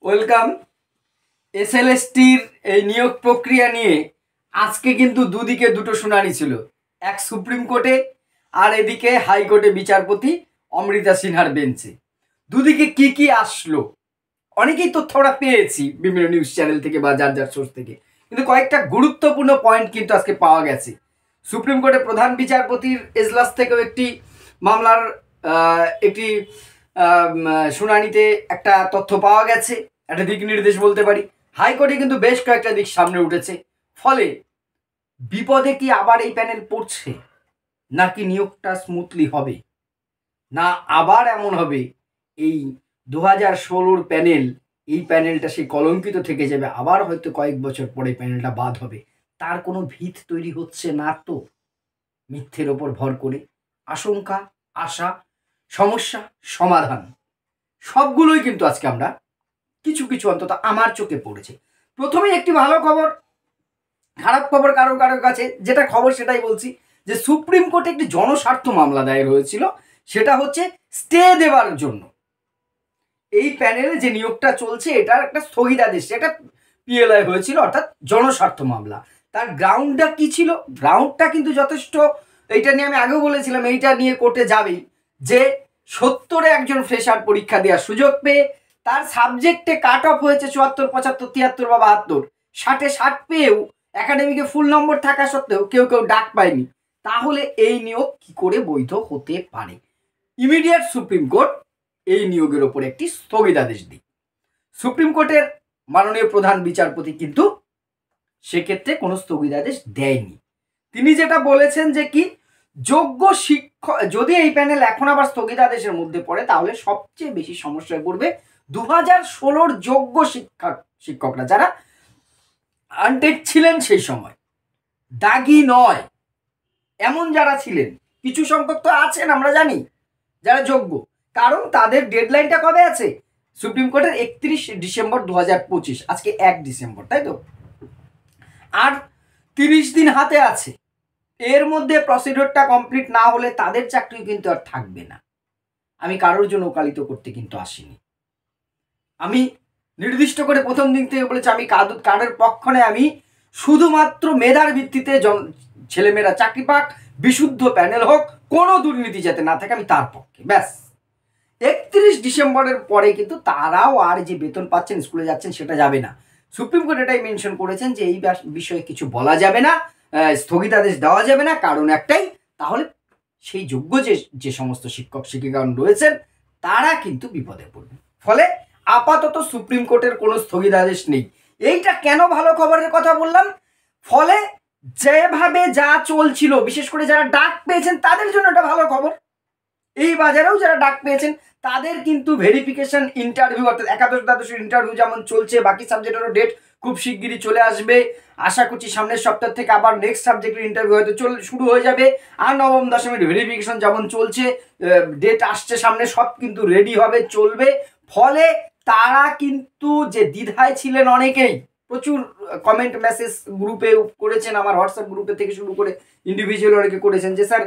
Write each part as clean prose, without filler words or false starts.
Welcome. এসএলএসটির এই নিয়োগ প্রক্রিয়া নিয়ে আজকে কিন্তু দুদিকে দুটো শুনানি ছিল, এক সুপ্রিম কোর্টে আর এদিকে হাইকোর্টে বিচারপতি অমৃতা সিনহার বেঞ্চে। দুদিকে কি কি আসলো অনেকেই তথ্য আমরা পেয়েছি বিভিন্ন নিউজ চ্যানেল থেকে বা যার যার সোর্স থেকে, কিন্তু কয়েকটা গুরুত্বপূর্ণ পয়েন্ট কিন্তু আজকে পাওয়া গেছে। সুপ্রিম কোর্টের প্রধান বিচারপতির এজলাস থেকেও একটি মামলার একটি শুনানিতে একটা তথ্য পাওয়া গেছে, একটা দিক নির্দেশ বলতে পারি। হাইকোর্টে কিন্তু বেশ কয়েকটা দিক সামনে উঠেছে। ফলে বিপদে কি আবার এই প্যানেল পড়ছে, নাকি নিয়োগটা স্মুথলি হবে, না আবার এমন হবে এই 2016 প্যানেল, এই প্যানেলটা সেই কলঙ্কিত থেকে যাবে, আবার হয়তো কয়েক বছর পরে প্যানেলটা বাদ হবে। তার কোনো ভিত তৈরি হচ্ছে না তো, মিথ্যের ওপর ভর করে আশঙ্কা, আশা, সমস্যা, সমাধান সবগুলোই কিন্তু আজকে আমরা কিছু কিছু অন্তত আমার চোখে পড়েছে। প্রথমেই একটি ভালো খবর, খারাপ খবর কারোর কারোর কাছে, যেটা খবর সেটাই বলছি, যে সুপ্রিম কোর্টে একটি জনস্বার্থ মামলা দায়ের হয়েছিল, সেটা হচ্ছে স্টে দেওয়ার জন্য। এই প্যানেলে যে নিয়োগটা চলছে এটার একটা স্থগিতাদেশ, এটা পিএলআই হয়েছিল, অর্থাৎ জনস্বার্থ মামলা। তার গ্রাউন্ডটা কি ছিল? গ্রাউন্ডটা কিন্তু যথেষ্ট, এইটা নিয়ে আমি আগেও বলেছিলাম, এইটা নিয়ে কোর্টে যাবেই, যে 70-এ একজন ফ্রেশার পরীক্ষা দেওয়ার সুযোগ পেয়ে তার সাবজেক্টে কাট অফ হয়েছে 74, 75, 73 বা 72, 60-এ 60 পেয়েও একাডেমিকে ফুল নম্বর থাকা সত্ত্বেও কেউ কেউ ডাক পায়নি। তাহলে এই নিয়োগ কি করে বৈধ হতে পারে? ইমিডিয়েট সুপ্রিম কোর্ট এই নিয়োগের ওপর একটি স্থগিতাদেশ দিই। সুপ্রিম কোর্টের মাননীয় প্রধান বিচারপতি কিন্তু সেক্ষেত্রে কোনো স্থগিতাদেশ দেয়নি। তিনি যেটা বলেছেন যে কি, যোগ্য শিক্ষক, যদি এই প্যানেল এখন আবার স্থগিতাদেশের মধ্যে পড়ে তাহলে সবচেয়ে বেশি সমস্যায় পড়বে 2016-র যোগ্য শিক্ষকরা, যারা আনটেড ছিলেন সেই সময়, দাগি নয় এমন যারা ছিলেন, কিছু সংখ্যক তো আছেন আমরা জানি যারা যোগ্য, কারণ তাদের ডেডলাইনটা কবে আছে? সুপ্রিম কোর্টের 31 ডিসেম্বর 2025, আজকে 1 ডিসেম্বর, তাই তো? আর 30 দিন হাতে আছে। এর মধ্যে প্রসিডিওরটা কমপ্লিট না হলে তাদের চাকরি কিন্তু আর থাকবে না। আমি কারোর জন্য ওকালিত করতে কিন্তু আসিনি। আমি নির্দিষ্ট করে প্রথম দিন থেকে বলেছি, আমি কারোর পক্ষ নয়, আমি শুধুমাত্র মেধার ভিত্তিতে ছেলেমেয়েরা চাকরি পাক, বিশুদ্ধ প্যানেল হোক, কোনো দুর্নীতি যাতে না থাকে, আমি তার পক্ষে। ব্যাস 31 ডিসেম্বরের পরে কিন্তু তারাও আর যে বেতন পাচ্ছেন, স্কুলে যাচ্ছেন, সেটা যাবে না। সুপ্রিম কোর্ট এটাই মেনশন করেছেন যে এই বিষয়ে কিছু বলা যাবে না, স্থগিতাদেশ দেওয়া যাবে না, কারণ একটাই, তাহলে সেই যোগ্য যে সমস্ত শিক্ষক শিক্ষিকাগণ রয়েছেন তারা কিন্তু বিপদে পড়বে। ফলে আপাতত সুপ্রিম কোর্টের কোনো স্থগিতাদেশ নেই। এইটা কেন ভালো খবরের কথা বললাম? ফলে যেভাবে যা চলছিল, বিশেষ করে যারা ডাক পেয়েছেন তাদের জন্য এটা ভালো খবর। এই বাজারেও যারা ডাক পেয়েছেন তাদের কিন্তু ভেরিফিকেশন ইন্টারভিউ, অর্থাৎ একাদশ দ্বাদশের ইন্টারভিউ যেমন চলছে, বাকি সাবজেক্টেরও ডেট খুব শিগগিরই চলে আসবে। আশা করছি সামনের সপ্তাহ থেকে আবার নেক্সট সাবজেক্টের ইন্টারভিউ হয়তো শুরু হয়ে যাবে। আর নবম দশমের ভেরিফিকেশন যেমন চলছে, ডেট আসছে সামনে, সব কিন্তু রেডি হবে, চলবে। ফলে তারা কিন্তু যে দ্বিধায় ছিলেন অনেকেই, প্রচুর কমেন্ট মেসেজ গ্রুপে করেছেন, আমার হোয়াটসঅ্যাপ গ্রুপে থেকে শুরু করে ইন্ডিভিজুয়াল অনেকে করেছেন যে স্যার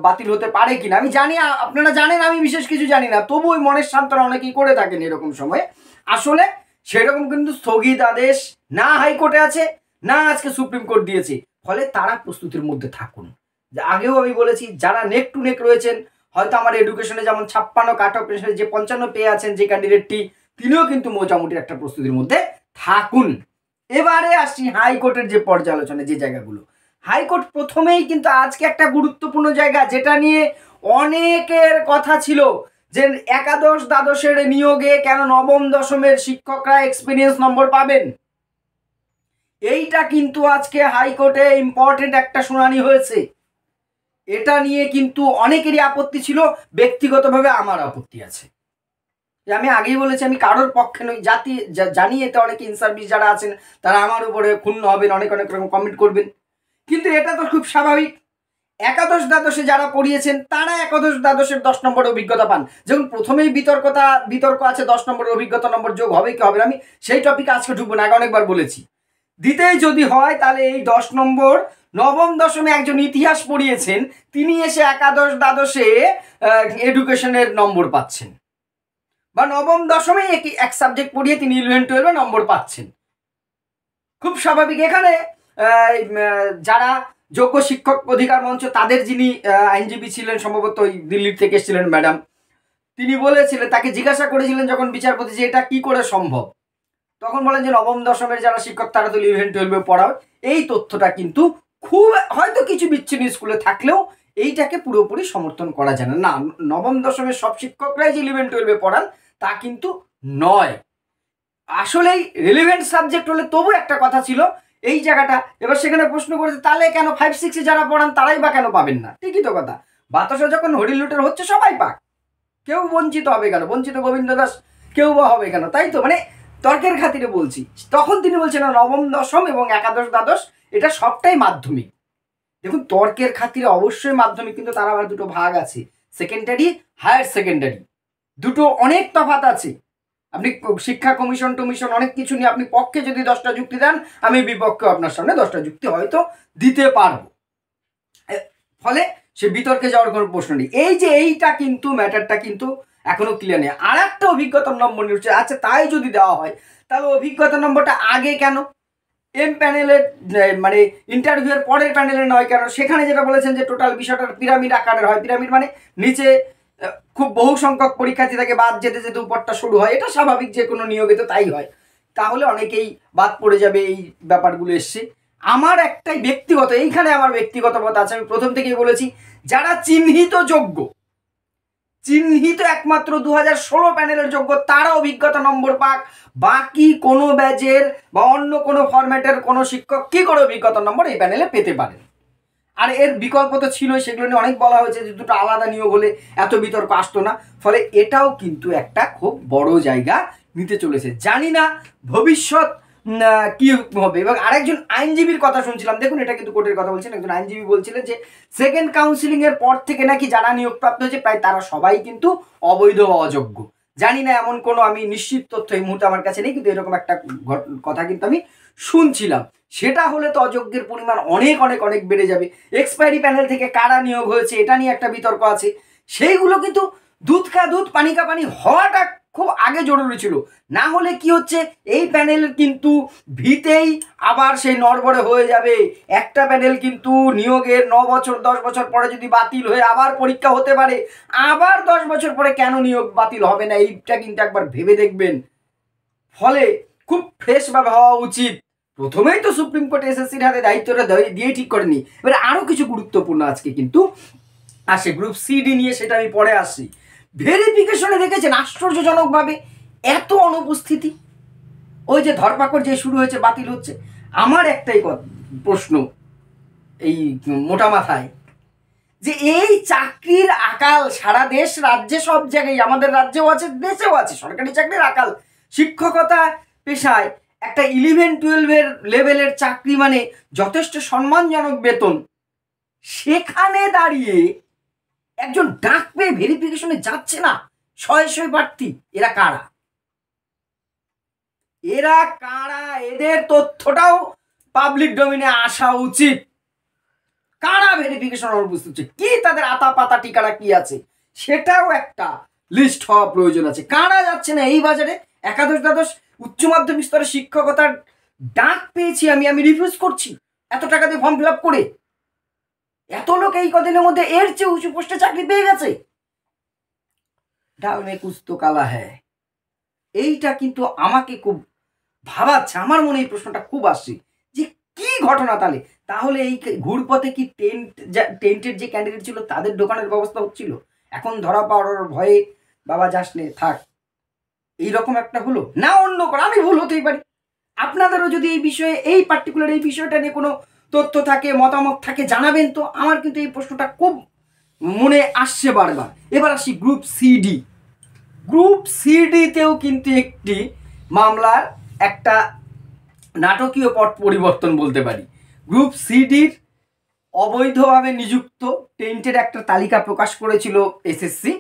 বাতিল হতে পারে কিনা। আমি জানি, আপনারা জানেন আমি বিশেষ কিছু জানি না, তবু ওই মনের সান্ত্বনা অনেকেই করে থাকেন এরকম সময়ে। আসলে সেরকম কিন্তু স্থগিতাদেশ না হাইকোর্টে আছে, না আজকে সুপ্রিম কোর্ট দিয়েছে। ফলে তারা প্রস্তুতির মধ্যে থাকুন। আগেও আমি বলেছি, যারা নেক টু নেক রয়েছেন, হয়তো আমার এডুকেশনে যেমন 56 কাট অফ, যে 55 পেয়ে আছেন যে ক্যান্ডিডেটটি, তিনিও কিন্তু মোটামুটি একটা প্রস্তুতির মধ্যে থাকুন। এবারে আসছি হাইকোর্টের যে পর্যালোচনা, যে জায়গাগুলো, হাইকোর্ট প্রথমেই কিন্তু আজকে একটা গুরুত্বপূর্ণ জায়গা, যেটা নিয়ে অনেকের কথা ছিল, যে একাদশ দ্বাদশের নিয়োগে কেন নবম দশমের শিক্ষকরা এক্সপিরিয়েন্স নম্বর পাবেন। এইটা কিন্তু আজকে হাইকোর্টে ইম্পর্টেন্ট একটা শুনানি হয়েছে। এটা নিয়ে কিন্তু অনেকেরই আপত্তি ছিল, ব্যক্তিগতভাবে আমার আপত্তি আছে। আমি আগেই বলেছি, আমি কারোর পক্ষে নই, জানি এতে অনেকে ইন সার্ভিস যারা আছেন তারা আমার উপরে ক্ষুণ্ণ হবেন, অনেক অনেক রকম কমেন্ট করবেন, কিন্তু এটা তো খুব স্বাভাবিক। একাদশ দ্বাদশে যারা পড়িয়েছেন তারা একাদশ দ্বাদশের 10 নম্বরের অভিজ্ঞতা পান। যেমন প্রথমেই বিতর্ক আছে 10 নম্বরের অভিজ্ঞতা নম্বর যোগ হবে কি হবে না, আমি সেই টপিকে আজকে ঢুকবো না, আগে অনেকবার বলেছি। দিতেই যদি হয় তাহলে এই 10 নম্বর নবম দশমে একজন ইতিহাস পড়িয়েছেন, তিনি এসে একাদশ দ্বাদশে এডুকেশনের নম্বর পাচ্ছেন, বা নবম দশমে এক সাবজেক্ট পড়িয়ে তিনি 11-12 নম্বর পাচ্ছেন। খুব স্বাভাবিক। এখানে যারা যোগ্য শিক্ষক অধিকার মঞ্চ তাদের যিনি আইনজীবী ছিলেন, সম্ভবত ওই দিল্লির থেকে এসেছিলেন ম্যাডাম, তিনি বলেছিলেন, তাকে জিজ্ঞাসা করেছিলেন যখন বিচারপতি যে এটা কি করে সম্ভব, তখন বলেন যে নবম দশমের যারা শিক্ষক তারা তো 11-12 পড়াও। এই তথ্যটা কিন্তু খুব হয়তো কিছু বিচ্ছিন্ন স্কুলে থাকলেও এইটাকে পুরোপুরি সমর্থন করা যায় না। নবম দশমের সব শিক্ষকরাই যে 11-12 পড়ান তা কিন্তু নয়। আসলেই রিলেভেন্ট সাবজেক্ট হলে তবু একটা কথা ছিল এই জায়গাটা। এবার সেখানে প্রশ্ন করেছে তাহলে কেন 5-6 যারা পড়ান তারাই বা কেন পাবেন না? ঠিকই তো কথা, বাতাসা যখন হরিলুটের হচ্ছে সবাই পাক, কেউ বঞ্চিত হবে কেন? বঞ্চিত গোবিন্দ দাস কেউ বা হবে কেন? তাই তো, মানে তর্কের খাতিরে বলছি। তখন তিনি বলছেন নবম দশম এবং একাদশ দ্বাদশ এটা সবটাই মাধ্যমিক। দেখুন, তর্কের খাতিরে অবশ্যই মাধ্যমিক, কিন্তু তার আবার দুটো ভাগ আছে, সেকেন্ডারি, হায়ার সেকেন্ডারি, দুটো অনেক তফাৎ আছে। আপনি শিক্ষা কমিশন টমিশন অনেক কিছু নিয়ে আপনি পক্ষে যদি 10টা যুক্তি দেন, আমি বিপক্ষে আপনার সামনে 10টা যুক্তি হয়তো দিতে পারবো। ফলে সে বিতর্কে যাওয়ার কোনো প্রশ্ন নেই। এই যে এইটা কিন্তু ম্যাটারটা কিন্তু এখনো ক্লিয়ার নেই। আর একটা অভিজ্ঞতার নম্বর নিচ্ছে, আচ্ছা তাই যদি দেওয়া হয় তাহলে অভিজ্ঞতার নম্বরটা আগে কেন? এম প্যানেলের মানে ইন্টারভিউয়ের পরের প্যানেলে নয় কেন? সেখানে যেটা বলেছেন যে টোটাল বিষয়টা পিরামিড আকারের হয়। পিরামিড মানে নিচে খুব বহু সংখ্যক পরীক্ষার্থী থাকে, বাদ যেতে যেতে উপরটা শুরু হয়, এটা স্বাভাবিক, যে কোনো নিয়োগে তো তাই হয়। তাহলে অনেকেই বাদ পড়ে যাবে, এই ব্যাপারগুলো এসছে। আমার একটাই ব্যক্তিগত, এইখানে আমার ব্যক্তিগত মত আছে, আমি প্রথম থেকেই বলেছি, যারা চিহ্নিত যোগ্য, চিহ্নিত একমাত্র 2016 প্যানেলের যোগ্য, তারা অভিজ্ঞতা নম্বর পাক। বাকি কোনো ব্যাচের বা অন্য কোনো ফরম্যাটের কোনো শিক্ষক কি করে অভিজ্ঞতা নম্বর এই প্যানেলে পেতে পারেন? আর এর বিকল্প তো ছিল, সেগুলো নিয়ে অনেক বলা হয়েছে যে দুটো আলাদা নিয়োগ হলে এত বিতর্ক আসতো না। ফলে এটাও কিন্তু একটা খুব বড় জায়গা নিতে চলেছে। জানি না ভবিষ্যৎ কি হবে। এবং আরেকজন আইনজীবীর কথা শুনছিলাম, দেখুন এটা কিন্তু কোর্টের কথা বলছেন, একজন আইনজীবী বলছিলেন যে সেকেন্ড কাউন্সিলিং এর পর থেকে নাকি যারা নিয়োগপ্রাপ্ত হয়েছে প্রায় তারা সবাই কিন্তু অবৈধ বা অযোগ্য। জানি না, এমন কোনো আমি নিশ্চিত তথ্য এই মুহূর্তে আমার কাছে নেই, কিন্তু এরকম একটা কথা কিন্তু আমি শুনছিলাম। সেটা হলে তো অযোগ্যের পরিমাণ অনেক অনেক অনেক বেড়ে যাবে। এক্সপায়ারি প্যানেল থেকে কারা নিয়োগ হয়েছে এটা নিয়ে একটা বিতর্ক আছে, সেইগুলো কিন্তু দুধ কা দুধ পানি কা পানি হওয়াটা খুব আগে জরুরি ছিল। না হলে কি হচ্ছে, এই প্যানেল কিন্তু ভিতেই আবার সেই নড়বড়ে হয়ে যাবে। একটা প্যানেল কিন্তু নিয়োগের 9 বছর 10 বছর পরে যদি বাতিল হয়ে আবার পরীক্ষা হতে পারে, আবার 10 বছর পরে কেন নিয়োগ বাতিল হবে না, এইটা কিন্তু একবার ভেবে দেখবেন। ফলে খুব ফ্রেশভাবে হওয়া উচিত। প্রথমেই তো সুপ্রিম কোর্ট এসএসসির হাতে দায়িত্বটা দিয়ে ঠিক করেনি, এবারে আরও কিছু গুরুত্বপূর্ণ আজকে কিন্তু আসে গ্রুপ সিডি নিয়ে, সেটা আমি পরে আসছি। ভেরিফিকেশনে দেখেছেন আশ্চর্যজনকভাবে এত অনুপস্থিতি, ওই যে ধরপাকড় যে শুরু হয়েছে, বাতিল হচ্ছে। আমার একটাই প্রশ্ন এই মোটা মাথায়, যে এই চাকরির আকাল সারা দেশ রাজ্যে সব জায়গায়, আমাদের রাজ্যেও আছে দেশেও আছে, সরকারি চাকরির আকাল। শিক্ষকতা পেশায় একটা 11-12 লেভেলের চাকরি মানে যথেষ্ট সম্মানজনক বেতন, সেখানে দাঁড়িয়ে একজন ডাক পেয়ে ভেরিফিকেশনে যাচ্ছে না শয়ে প্রার্থী। এরা কারা? এরা কারা? এদের তথ্যটাও পাবলিক ডোমেইনে আসা উচিত। কারা ভেরিফিকেশন অনুপস্থিত হচ্ছে, কি তাদের আতা পাতা ঠিকানা কি আছে, সেটাও একটা লিস্ট হওয়া প্রয়োজন আছে। কারা যাচ্ছে না এই বাজারে? একাদশ দ্বাদশ উচ্চ মাধ্যমিক স্তরে শিক্ষকতার ডাক পেয়েছি আমি রিফিউজ করছি এত টাকা দিয়ে ফর্ম ফিল আপ করে। এত লোক এই কদিনের মধ্যে এর চেয়ে উঁচু পোস্টে চাকরি পেয়ে গেছে। ডাল মে কুছ তো কালা হ্যায়। এইটা কিন্তু আমাকে খুব ভাবাচ্ছে, আমার মনে এই প্রশ্নটা খুব আসছে যে কি ঘটনা তাহলে এই ঘুরপথে কি টেন্টের যে ক্যান্ডিডেট ছিল তাদের দোকানের ব্যবস্থা হচ্ছিল, এখন ধরা পাওয়ার ভয়ে বাবা যাস নে থাক, এইরকম একটা হলো না অন্য করে? আমি ভুল হতেই পারি। আপনাদেরও যদি এই বিষয়ে, এই পার্টিকুলার এই বিষয়টা নিয়ে কোনো তথ্য থাকে, মতামত থাকে, জানাবেন তো। আমার কিন্তু এই প্রশ্নটা খুব মনে আসছে বারবার। এবার আসি গ্রুপ সিডি। গ্রুপ সিডিতেও কিন্তু একটি মামলার একটা নাটকীয় পট পরিবর্তন বলতে পারি। গ্রুপ সিডির অবৈধভাবে নিযুক্ত টেন্টের একটা তালিকা প্রকাশ করেছিল এসএসসি,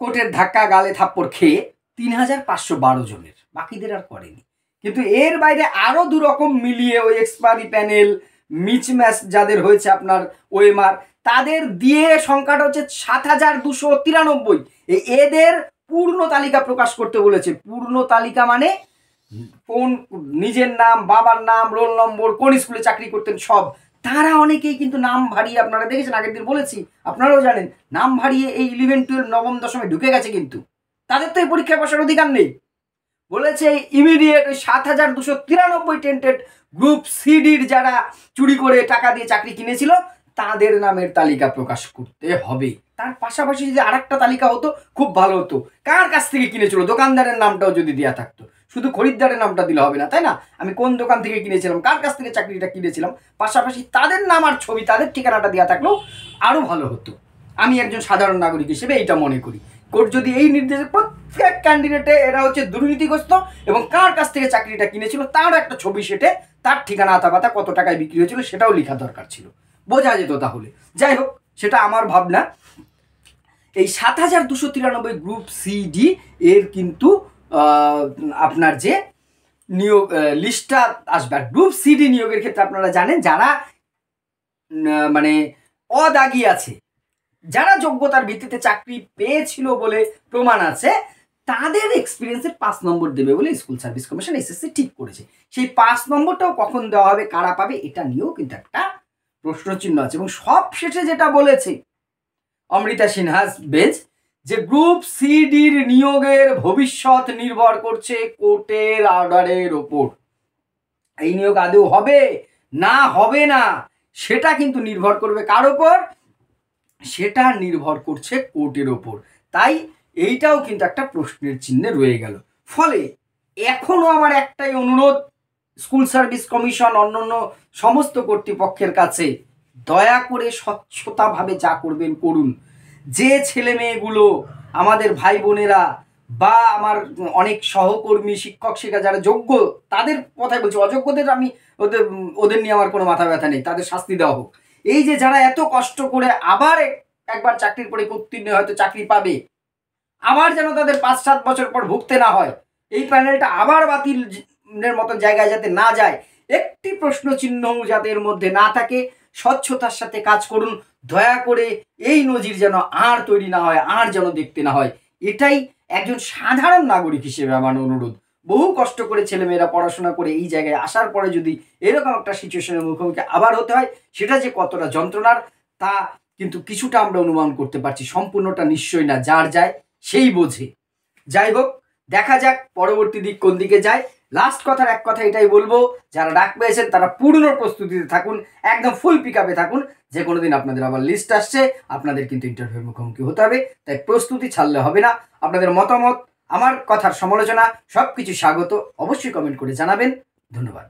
কোর্টের ধাক্কা গালে থাপ্পড় খেয়ে 3512 জনের, বাকিদের আর করেনি। কিন্তু এর বাইরে আরও 2 রকম মিলিয়ে ওই এক্সপায়ারি প্যানেল মিচম্যাচ যাদের হয়েছে আপনার ওএমআর, তাদের দিয়ে সংখ্যাটা হচ্ছে 7293। এদের পূর্ণ তালিকা প্রকাশ করতে বলেছে। পূর্ণ তালিকা মানে কোন নিজের নাম, বাবার নাম, রোল নম্বর, কোন স্কুলে চাকরি করতেন সব। তারা অনেকেই কিন্তু নাম ভারিয়ে, আপনারা দেখেছেন আগের দিন বলেছি, আপনারাও জানেন, নাম ভারিয়ে এই 11, 12, নবম দশমে ঢুকে গেছে, কিন্তু তাদের তো এই পরীক্ষায় বসার অধিকার নেই। বলেছে ইমিডিয়েট 7,293 টেন্টেড গ্রুপ সিডির যারা চুরি করে টাকা দিয়ে চাকরি কিনেছিল তাদের নামের তালিকা প্রকাশ করতে হবে। তার পাশাপাশি যদি আরেকটা তালিকা হতো খুব ভালো হতো, কার কাছ থেকে কিনেছিল, দোকানদারের নামটাও যদি দেওয়া থাকতো। শুধু খরিদ্দারের নামটা দিলে হবে না, তাই না? আমি কোন দোকান থেকে কিনেছিলাম, কার কাছ থেকে চাকরিটা কিনেছিলাম, পাশাপাশি তাদের নাম আর ছবি, তাদের ঠিকানাটা দেওয়া থাকলেও আরও ভালো হতো। আমি একজন সাধারণ নাগরিক হিসেবে এইটা মনে করি। কোর্ট যদি এই নির্দেশে প্রত্যেক ক্যান্ডিডেটে এরা হচ্ছে দুর্নীতিগ্রস্ত এবং কার কাছ থেকে চাকরিটা কিনেছিল তারও একটা ছবি সেটে তার ঠিকানা আতাপাতা কত টাকায় বিক্রি হয়েছিল সেটাও লেখা দরকার ছিল, বোঝা যেত তাহলে। যাই হোক, সেটা আমার ভাবনা। এই 7,293 গ্রুপ সিডি এর কিন্তু আপনার যে নিয়োগ লিস্টটা আসবে। আর গ্রুপ সিডি নিয়োগের ক্ষেত্রে আপনারা জানেন যারা মানে অদাগী আছে, যারা যোগ্যতার ভিত্তিতে চাকরি পেয়েছিল বলে প্রমাণ আছে, তাদের এক্সপিরিয়েন্সের 5 নম্বর দেবে বলে স্কুল সার্ভিস কমিশন এসএসসি ঠিক করেছে। সেই 5 নম্বরটাও কখন দেওয়া হবে, কারা পাবে, এটা নিয়েও কিন্তু একটা প্রশ্নচিহ্ন আছে। এবং সব শেষে যেটা বলেছে অমৃতা সিনহাস বেঞ্চ, যে গ্রুপ সিডির নিয়োগের ভবিষ্যৎ নির্ভর করছে কোর্টের অর্ডারের ওপর। এই নিয়োগ আদৌ হবে না হবে না সেটা কিন্তু নির্ভর করবে কার ওপর, সেটা নির্ভর করছে কোর্টের ওপর। তাই এইটাও কিন্তু একটা প্রশ্নের চিহ্নে রয়ে গেল। ফলে এখনো আমার একটাই অনুরোধ স্কুল সার্ভিস কমিশন অন্যান্য সমস্ত কর্তৃপক্ষের কাছে, দয়া করে স্বচ্ছতাভাবে যা করবেন করুন। যে ছেলে মেয়েগুলো আমাদের ভাই বোনেরা বা আমার অনেক সহকর্মী শিক্ষক শিক্ষা যারা যোগ্য, তাদের কথাই বলছি, অযোগ্যদের আমি ওদের নিয়ে আমার কোনো মাথা ব্যথা নেই, তাদের শাস্তি দেওয়া হোক। এই যে যারা এত কষ্ট করে আবার একবার চাকরির পরীক্ষা উত্তীর্ণ হয়তো চাকরি পাবে, আবার যেন তাদের 5-7 বছর পর ভুগতে না হয়, এই প্যানেলটা আবার বাতিলের মতো জায়গায় যাতে না যায়, একটি প্রশ্ন চিহ্ন যাতে এর মধ্যে না থাকে, স্বচ্ছতার সাথে কাজ করুন। দয়া করে এই নজির যেন আর তৈরি না হয়, আর যেন দেখতে না হয়, এটাই একজন সাধারণ নাগরিক হিসেবে আমার অনুরোধ। বহু কষ্ট করে ছেলেমেয়েরা পড়াশোনা করে এই জায়গায় আসার পরে যদি এরকম একটা সিচুয়েশনের মুখোমুখি আবার হতে হয়, সেটা যে কতটা যন্ত্রণার তা কিন্তু কিছুটা আমরা অনুমান করতে পারছি, সম্পূর্ণটা নিশ্চয়ই না, যার যায় সেই বোঝে। যাই হোক, দেখা যাক পরবর্তী দিক কোন দিকে যায়। লাস্ট কথার এক কথা এটাই বলবো, যারা ডাক পেয়েছেন তারা পূর্ণ প্রস্তুতিতে থাকুন, একদম ফুল পিক আপে থাকুন। যে কোনো দিন আপনাদের আবার লিস্ট আসছে, আপনাদের কিন্তু ইন্টারভিউর মুখোমুখি হতে হবে, তাই প্রস্তুতি ছাড়লে হবে না। আপনাদের মতামত, আমার কথার সমালোচনা সব কিছু স্বাগত, অবশ্যই কমেন্ট করে জানাবেন। ধন্যবাদ।